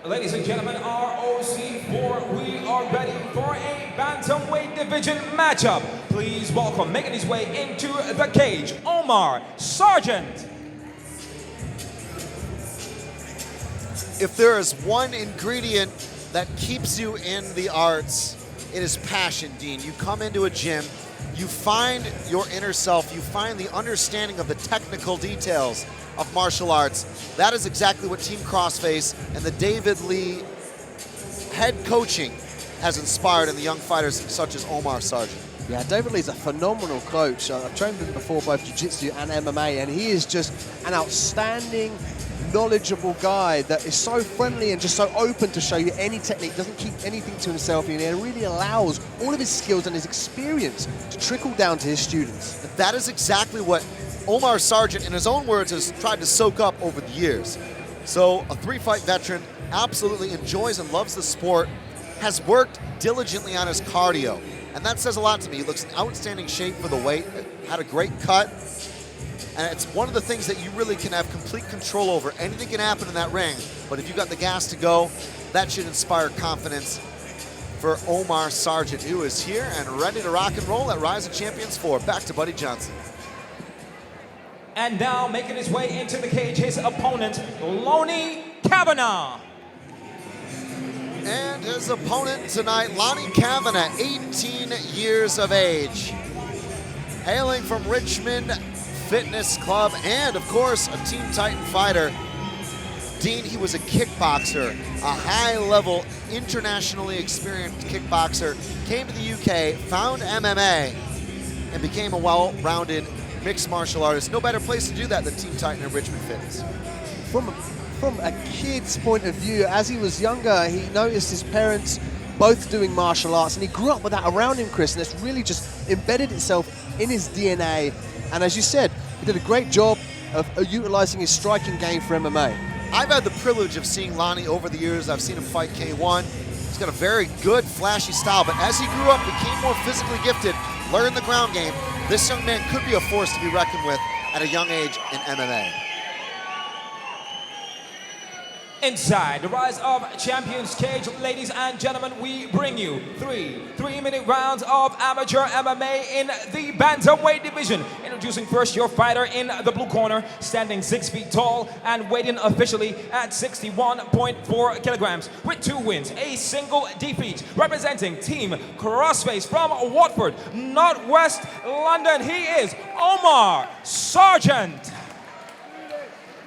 Ladies and gentlemen, ROC4, we are ready for a bantamweight division matchup. Please welcome, making his way into the cage, OMAR SARGENT. If there is one ingredient that keeps you in the arts, it is passion, Dean. You come into a gym, you find your inner self, you find the understanding of the technical details of martial arts. That is exactly what Team Crossface and the David Lee head coaching has inspired in the young fighters such as OMAR SARGENT. Yeah, David Lee's a phenomenal coach. I've trained him before, both jiu-jitsu and MMA, and he is just an outstanding, knowledgeable guy that is so friendly and just so open to show you any technique, doesn't keep anything to himself, and it really allows all of his skills and his experience to trickle down to his students. That is exactly what OMAR SARGENT, in his own words, has tried to soak up over the years. So a 3-fight veteran, absolutely enjoys and loves the sport, has worked diligently on his cardio, and that says a lot to me. He looks in outstanding shape for the weight, had a great cut, and it's one of the things that you really can have complete control over. Anything can happen in that ring, but if you got the gas to go, that should inspire confidence for OMAR SARGENT, who is here and ready to rock and roll at Rise of Champions 4. Back to Buddy Johnson. And now making his way into the cage, his opponent, Lonnie KAVANNAH. And his opponent tonight, Lonnie KAVANNAH, 18 years of age. Hailing from Richmond Fitness Club and, of course, a Team Titan fighter. Dean, he was a kickboxer, a high-level, internationally experienced kickboxer, came to the UK, found MMA, and became a well-rounded mixed martial artist. No better place to do that than Team Titan and Richmond Fitness. From a kid's point of view, as he was younger, he noticed his parents both doing martial arts, and he grew up with that around him, Chris, and it's really just embedded itself in his DNA. And as you said, he did a great job of utilizing his striking game for MMA. I've had the privilege of seeing Lonnie over the years. I've seen him fight K1. He's got a very good, flashy style, but as he grew up, became more physically gifted, learned the ground game, this young man could be a force to be reckoned with at a young age in MMA. Inside the Rise of Champions cage, ladies and gentlemen, we bring you three-minute rounds of amateur MMA in the bantamweight division. Introducing first your fighter in the blue corner, standing 6 feet tall and weighing officially at 61.4 kilograms with 2 wins, a single defeat, representing Team Crossface from Watford, Northwest London. He is OMAR SARGENT.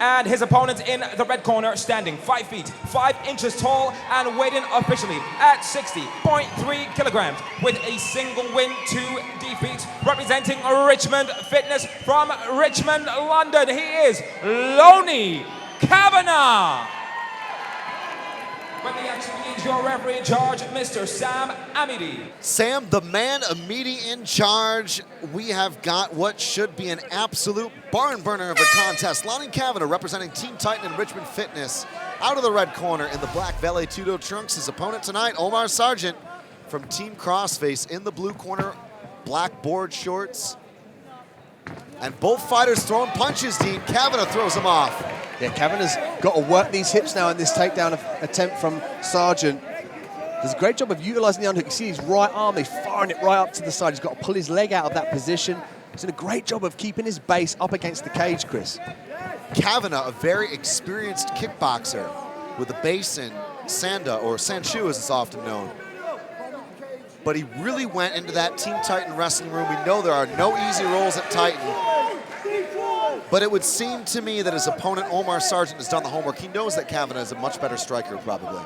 And his opponent in the red corner, standing 5 feet 5 inches tall and weighing officially at 60.3 kilograms with a single win, 2 defeats, representing Richmond Fitness from Richmond, London. He is Lonnie KAVANNAH. When the action begins, your referee in charge, Mr. Sam Amidi. Sam, the man Amidi in charge. We have got what should be an absolute barn burner of a contest. Lonnie KAVANNAH representing Team Titan and Richmond Fitness. Out of the red corner in the black Valet Tudo trunks, his opponent tonight, OMAR SARGENT from Team Crossface in the blue corner, black board shorts. And both fighters throwing punches, Dean. KAVANNAH throws him off. Yeah, KAVANNAH's got to work these hips now in this takedown attempt from SARGENT. Does a great job of utilizing the underhook. You see his right arm, he's firing it right up to the side. He's got to pull his leg out of that position. He's done a great job of keeping his base up against the cage, Chris. KAVANNAH, a very experienced kickboxer with a base in Sanda, or Sanchu as it's often known. But he really went into that Team Titan wrestling room. We know there are no easy roles at Titan. But it would seem to me that his opponent, OMAR SARGENT, has done the homework. He knows that KAVANNAH is a much better striker, probably.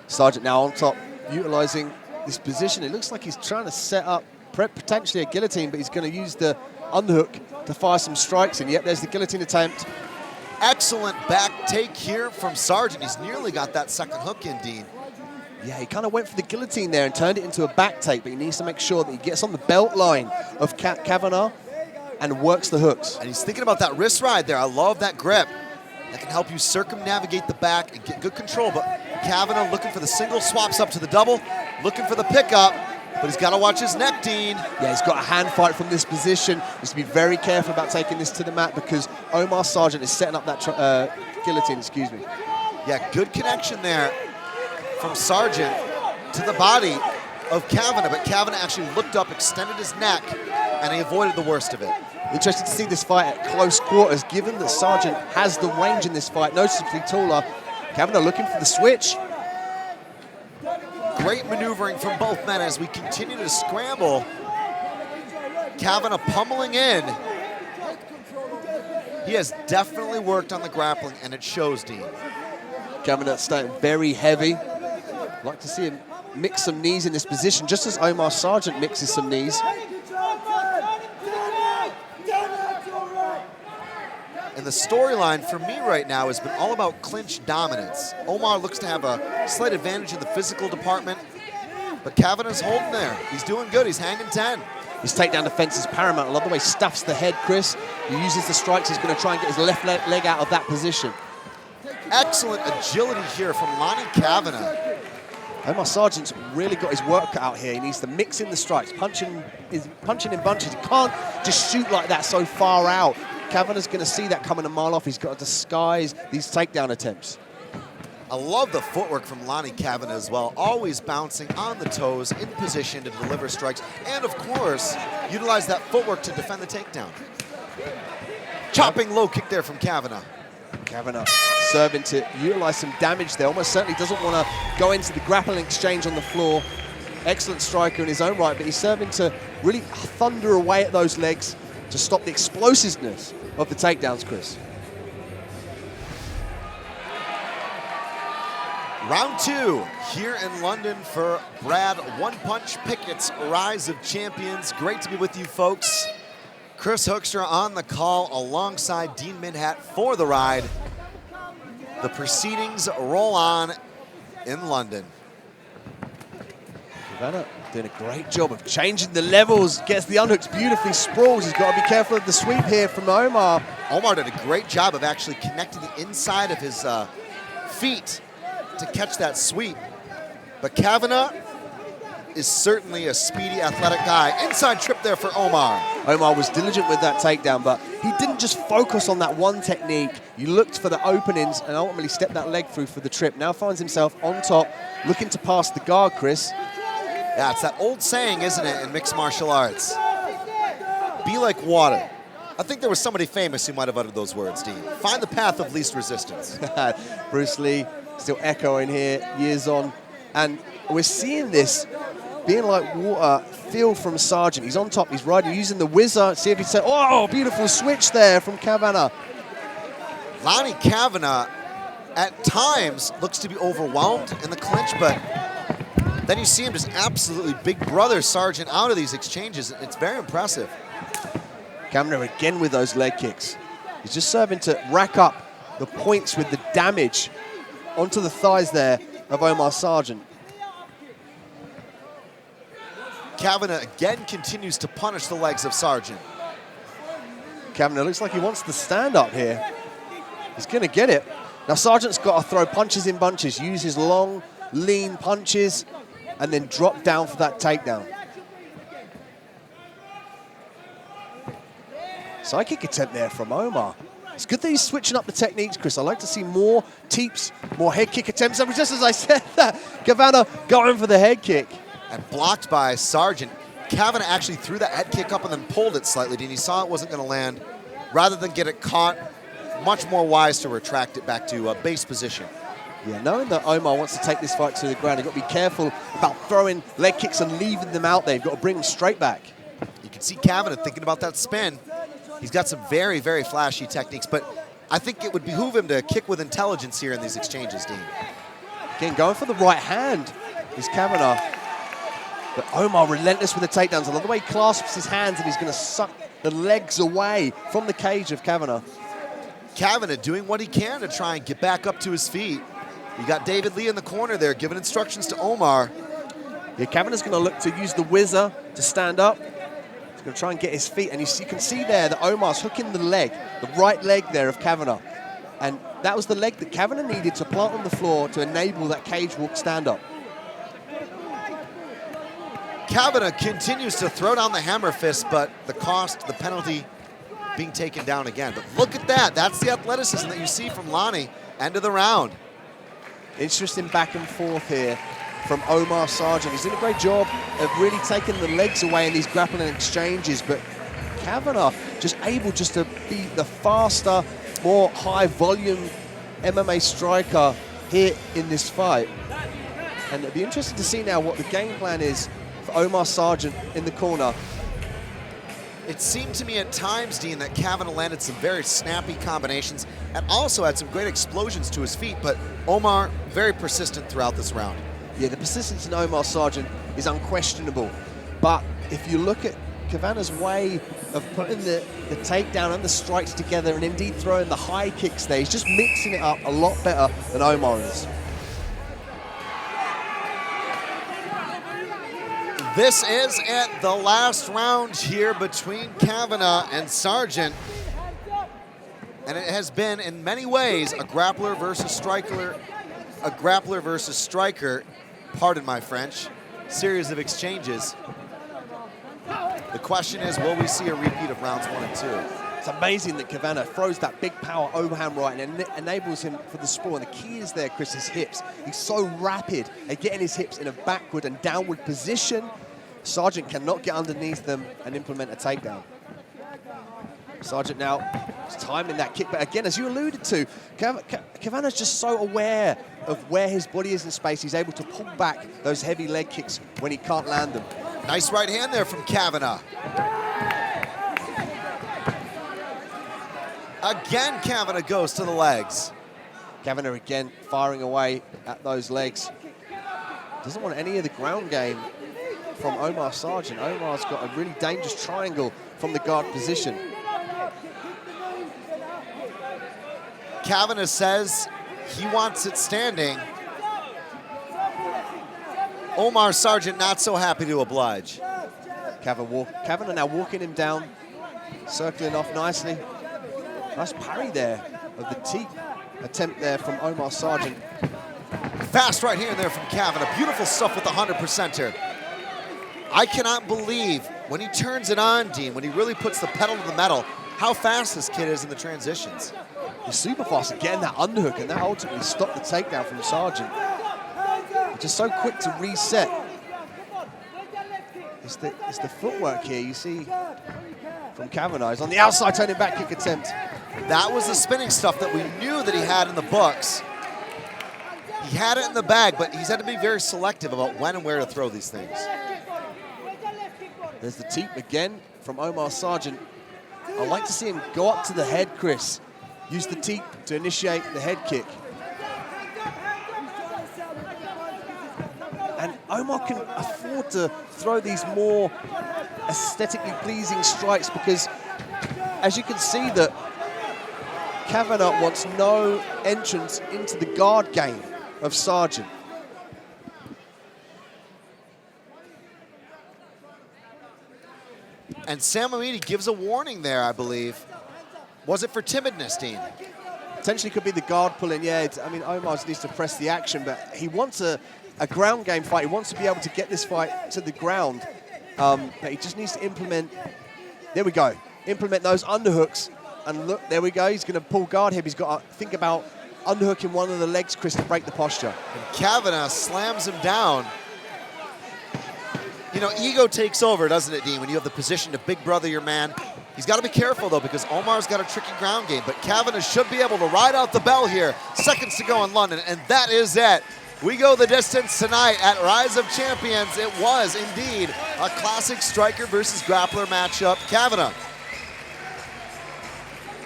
SARGENT now on top, utilizing this position. It looks like he's trying to set up potentially a guillotine, but he's going to use the underhook to fire some strikes in. Yep, there's the guillotine attempt. Excellent back take here from SARGENT. He's nearly got that second hook in, Dean. Yeah, he kind of went for the guillotine there and turned it into a back take, but he needs to make sure that he gets on the belt line of KAVANNAH and works the hooks. And he's thinking about that wrist ride there. I love that grip. That can help you circumnavigate the back and get good control. But KAVANNAH looking for the single, swaps up to the double, looking for the pickup, but he's got to watch his neck, Dean. Yeah, he's got a hand fight from this position. He needs to be very careful about taking this to the mat because OMAR SARGENT is setting up that guillotine, excuse me. Yeah, good connection there. from Sargent to the body of Kavanagh, but Kavanagh actually looked up, extended his neck, and he avoided the worst of it. Interested to see this fight at close quarters, given that Sargent has the range in this fight, noticeably taller. Kavanagh looking for the switch. Great maneuvering from both men as we continue to scramble. Kavanagh pummeling in. He has definitely worked on the grappling, and it shows, Dean. Kavanagh starting very heavy. Like to see him mix some knees in this position, just as OMAR Sargent mixes some knees. And the storyline for me right now has been all about clinch dominance. Omar looks to have a slight advantage in the physical department, but Kavanagh's holding there. He's doing good, he's hanging 10. His takedown defense is paramount. I love the way he stuffs the head, Chris. He uses the strikes. He's going to try and get his left leg out of that position. Excellent agility here from Lonnie Kavanagh. OMAR Sargent's really got his work cut out here. He needs to mix in the strikes, punching in bunches. He can't just shoot like that so far out. Kavanagh's going to see that coming a mile off. He's got to disguise these takedown attempts. I love the footwork from Lonnie Kavanagh as well, always bouncing on the toes, in position to deliver strikes, and of course, utilize that footwork to defend the takedown. Chopping low kick there from Kavanagh. Kavanagh serving to utilize some damage there. Almost certainly doesn't want to go into the grappling exchange on the floor. Excellent striker in his own right, but he's serving to really thunder away at those legs to stop the explosiveness of the takedowns, Chris. Round 2 here in London for Brad One Punch Pickett's Rise of Champions. Great to be with you folks. Chris Hoekstra on the call alongside Dean Minhat for the ride. The proceedings roll on in London. Kavanagh doing a great job of changing the levels, gets the underhooks beautifully, sprawls. He's got to be careful of the sweep here from Omar. Omar did a great job of actually connecting the inside of his feet to catch that sweep. But Kavanagh is certainly a speedy, athletic guy. Inside trip there for Omar. Omar was diligent with that takedown, but he didn't just focus on that one technique. He looked for the openings and ultimately stepped that leg through for the trip. Now finds himself on top, looking to pass the guard, Chris. Yeah, it's that old saying, isn't it, in mixed martial arts? Be like water. I think there was somebody famous who might have uttered those words, Dean. Find the path of least resistance. Bruce Lee still echoing here, years on. And we're seeing this being like water, feel from Sargent. He's on top, he's riding, using the whizzer. See if he said, oh, beautiful switch there from Kavanagh. Lonnie Kavanagh, at times, looks to be overwhelmed in the clinch, but then you see him just absolutely big brother Sargent out of these exchanges. It's very impressive. Kavanagh again with those leg kicks. He's just serving to rack up the points with the damage onto the thighs there of OMAR Sargent. Kavanagh again continues to punish the legs of Sargent. Kavanagh looks like he wants to stand up here. He's going to get it. Now Sargent's got to throw punches in bunches, use his long, lean punches, and then drop down for that takedown. Side kick attempt there from Omar. It's good that he's switching up the techniques, Chris. I like to see more teeps, more head kick attempts. And just as I said that, Kavanagh going for the head kick. And blocked by Sargent. Kavanagh actually threw that head kick up and then pulled it slightly, and he saw it wasn't going to land. Rather than get it caught, much more wise to retract it back to base position. Yeah, knowing that Omar wants to take this fight to the ground, you've got to be careful about throwing leg kicks and leaving them out there. You've got to bring them straight back. You can see Kavanagh thinking about that spin. He's got some very, very flashy techniques, but I think it would behoove him to kick with intelligence here in these exchanges, Dean. Again, going for the right hand is Kavanagh. But Omar relentless with the takedowns. I love the way he clasps his hands and he's going to suck the legs away from the cage of Kavanagh. Kavanagh doing what he can to try and get back up to his feet. You got David Lee in the corner there giving instructions to Omar. Yeah, Kavanagh's going to look to use the whizzer to stand up. He's going to try and get his feet. And you can see there that Omar's hooking the leg, the right leg there of Kavanagh. And that was the leg that Kavanagh needed to plant on the floor to enable that cage walk stand-up. Kavanagh continues to throw down the hammer fist, but the cost, the penalty, being taken down again. But look at that. That's the athleticism that you see from Lonnie. End of the round. Interesting back and forth here from OMAR Sargent. He's doing a great job of really taking the legs away in these grappling exchanges, but KAVANNAH just able just to be the faster, more high-volume MMA striker here in this fight. And it'll be interesting to see now what the game plan is for OMAR Sargent in the corner. It seemed to me at times, Dean, that KAVANNAH landed some very snappy combinations and also had some great explosions to his feet, but Omar very persistent throughout this round. Yeah, the persistence in OMAR Sargent is unquestionable, but if you look at KAVANNAH's way of putting the takedown and the strikes together and indeed throwing the high kicks there, he's just mixing it up a lot better than Omar is. This is at the last round here between KAVANNAH and Sargent. And it has been, in many ways, a grappler versus striker, pardon my French, series of exchanges. The question is, will we see a repeat of rounds 1 and 2? It's amazing that KAVANNAH throws that big power overhand right and enables him for the sprawl. And the key is there, Chris, his hips. He's so rapid at getting his hips in a backward and downward position. Sargent cannot get underneath them and implement a takedown. Sargent now is timing that kick, but again, as you alluded to, KAVANNAH's just so aware of where his body is in space. He's able to pull back those heavy leg kicks when he can't land them. Nice right hand there from KAVANNAH. Again, KAVANNAH goes to the legs. KAVANNAH again firing away at those legs. Doesn't want any of the ground game from OMAR Sargent. Omar's got a really dangerous triangle from the guard position. KAVANNAH says he wants it standing. OMAR Sargent not so happy to oblige. KAVANNAH now walking him down, circling off nicely. Nice parry there of the teep attempt there from OMAR Sargent. Fast right hand there from KAVANNAH. Beautiful stuff with the 100%er. I cannot believe when he turns it on, Dean, when he really puts the pedal to the metal, how fast this kid is in the transitions. He's super fast at getting that underhook, and that ultimately stopped the takedown from Sargent. Just so quick to reset. It's the footwork here you see from KAVANNAH. He's on the outside, turning back kick attempt. That was the spinning stuff that we knew that he had in the books. He had it in the bag, but he's had to be very selective about when and where to throw these things. There's the teep again from OMAR Sargent. I'd like to see him go up to the head, Chris. Use the teep to initiate the head kick. And Omar can afford to throw these more aesthetically pleasing strikes because, as you can see, that KAVANNAH wants no entrance into the guard game of Sargent. And Sam Amidi gives a warning there, I believe. Was it for timidness, Dean? Potentially could be the guard pulling, yeah. I mean, Omar needs to press the action, but he wants a ground game fight. He wants to be able to get this fight to the ground. But he just needs to implement, there we go, implement those underhooks. And look, there we go, he's going to pull guard here. He's got to think about underhooking one of the legs, Chris, to break the posture. And KAVANNAH slams him down. You know, ego takes over, doesn't it, Dean, when you have the position to big brother your man. He's got to be careful, though, because Omar's got a tricky ground game, but KAVANNAH should be able to ride out the bell here. Seconds to go in London, and that is it. We go the distance tonight at Rise of Champions. It was indeed a classic striker versus grappler matchup. KAVANNAH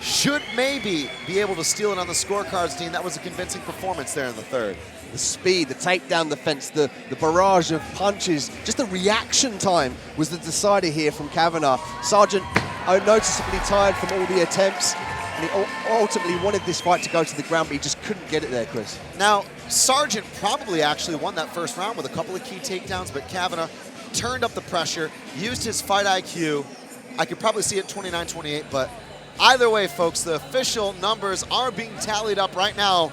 should maybe be able to steal it on the scorecards, Dean. That was a convincing performance there in the third. The speed, the takedown defense, the barrage of punches, just the reaction time was the decider here from KAVANNAH. Sargent noticeably tired from all the attempts, and he ultimately wanted this fight to go to the ground, but he just couldn't get it there, Chris. Now, Sargent probably actually won that first round with a couple of key takedowns, but KAVANNAH turned up the pressure, used his fight IQ. I could probably see it 29-28, but either way, folks, the official numbers are being tallied up right now.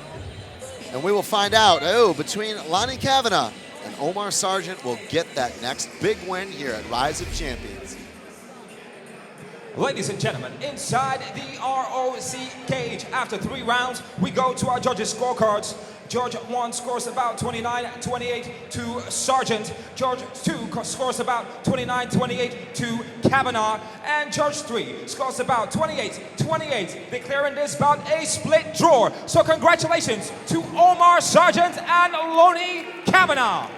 And we will find out, between Lonnie KAVANNAH and OMAR Sargent will get that next big win here at Rise of Champions. Ladies and gentlemen, inside the ROC cage, after 3 rounds, we go to our judges' scorecards. George 1 scores about 29-28 to Sargent. George 2 scores about 29-28 to Kavannaah. And George 3 scores about 28-28, declaring this bout a split draw. So congratulations to OMAR Sargent and Lonnie Kavannaah.